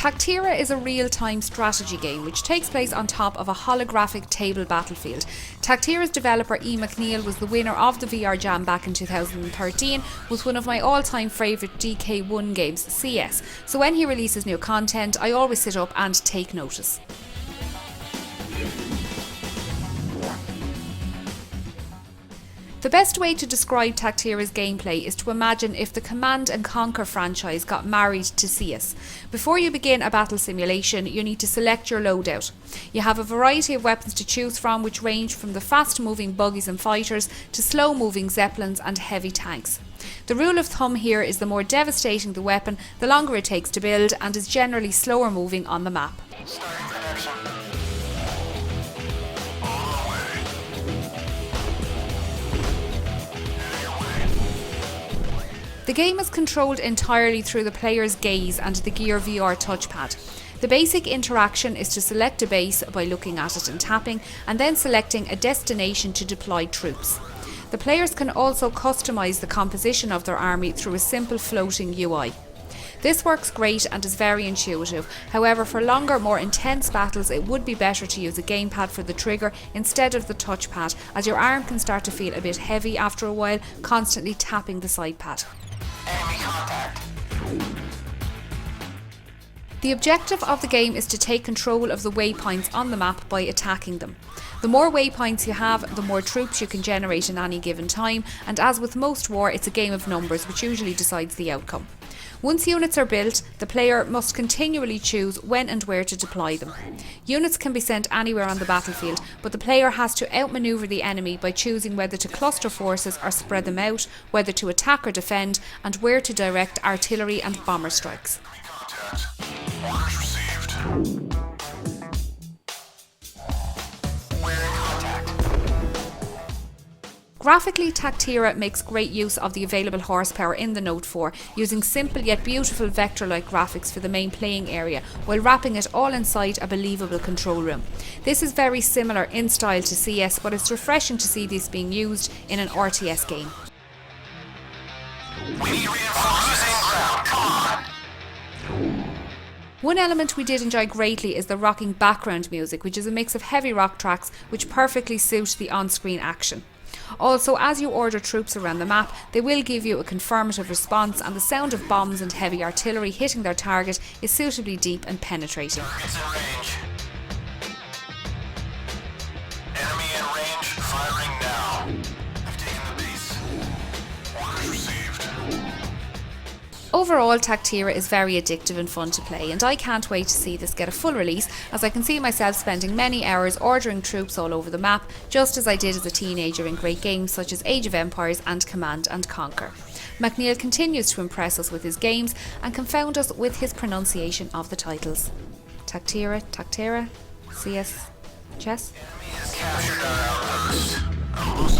Tactera is a real-time strategy game which takes place on top of a holographic table battlefield. Tactera's developer E McNeill was the winner of the VR Jam back in 2013 with one of my all-time favourite DK1 games, Ciess. So when he releases new content, I always sit up and take notice. The best way to describe Tactera's gameplay is to imagine if the Command & Conquer franchise got married to Ciess. Before you begin a battle simulation, you need to select your loadout. You have a variety of weapons to choose from which range from the fast-moving buggies and fighters to slow-moving zeppelins and heavy tanks. The rule of thumb here is the more devastating the weapon, the longer it takes to build and is generally slower moving on the map. The game is controlled entirely through the player's gaze and the Gear VR touchpad. The basic interaction is to select a base by looking at it and tapping, and then selecting a destination to deploy troops. The players can also customise the composition of their army through a simple floating UI. This works great and is very intuitive. However, for longer, more intense battles, it would be better to use a gamepad for the trigger instead of the touchpad, as your arm can start to feel a bit heavy after a while, constantly tapping the side pad. Enemy contact. The objective of the game is to take control of the waypoints on the map by attacking them. The more waypoints you have, the more troops you can generate in any given time, and as with most war, it's a game of numbers which usually decides the outcome. Once units are built, the player must continually choose when and where to deploy them. Units can be sent anywhere on the battlefield, but the player has to outmaneuver the enemy by choosing whether to cluster forces or spread them out, whether to attack or defend, and where to direct artillery and bomber strikes. Orders received. We're in contact. Graphically, Tactera makes great use of the available horsepower in the Note 4, using simple yet beautiful vector-like graphics for the main playing area, while wrapping it all inside a believable control room. This is very similar in style to Ciess, but it's refreshing to see this being used in an RTS game. We need reinforcements. Losing ground. Come on. One element we did enjoy greatly is the rocking background music, which is a mix of heavy rock tracks which perfectly suit the on-screen action. Also, as you order troops around the map, they will give you a confirmative response, and the sound of bombs and heavy artillery hitting their target is suitably deep and penetrating. Target's in range. Enemy in range. Firing now. I've taken the base. Orders received. Overall, Tactera is very addictive and fun to play, and I can't wait to see this get a full release, as I can see myself spending many hours ordering troops all over the map, just as I did as a teenager in great games such as Age of Empires and Command & Conquer. McNeill continues to impress us with his games and confound us with his pronunciation of the titles. Tactera, Ciess, Ciess? Enemy has captured our outpost. Our most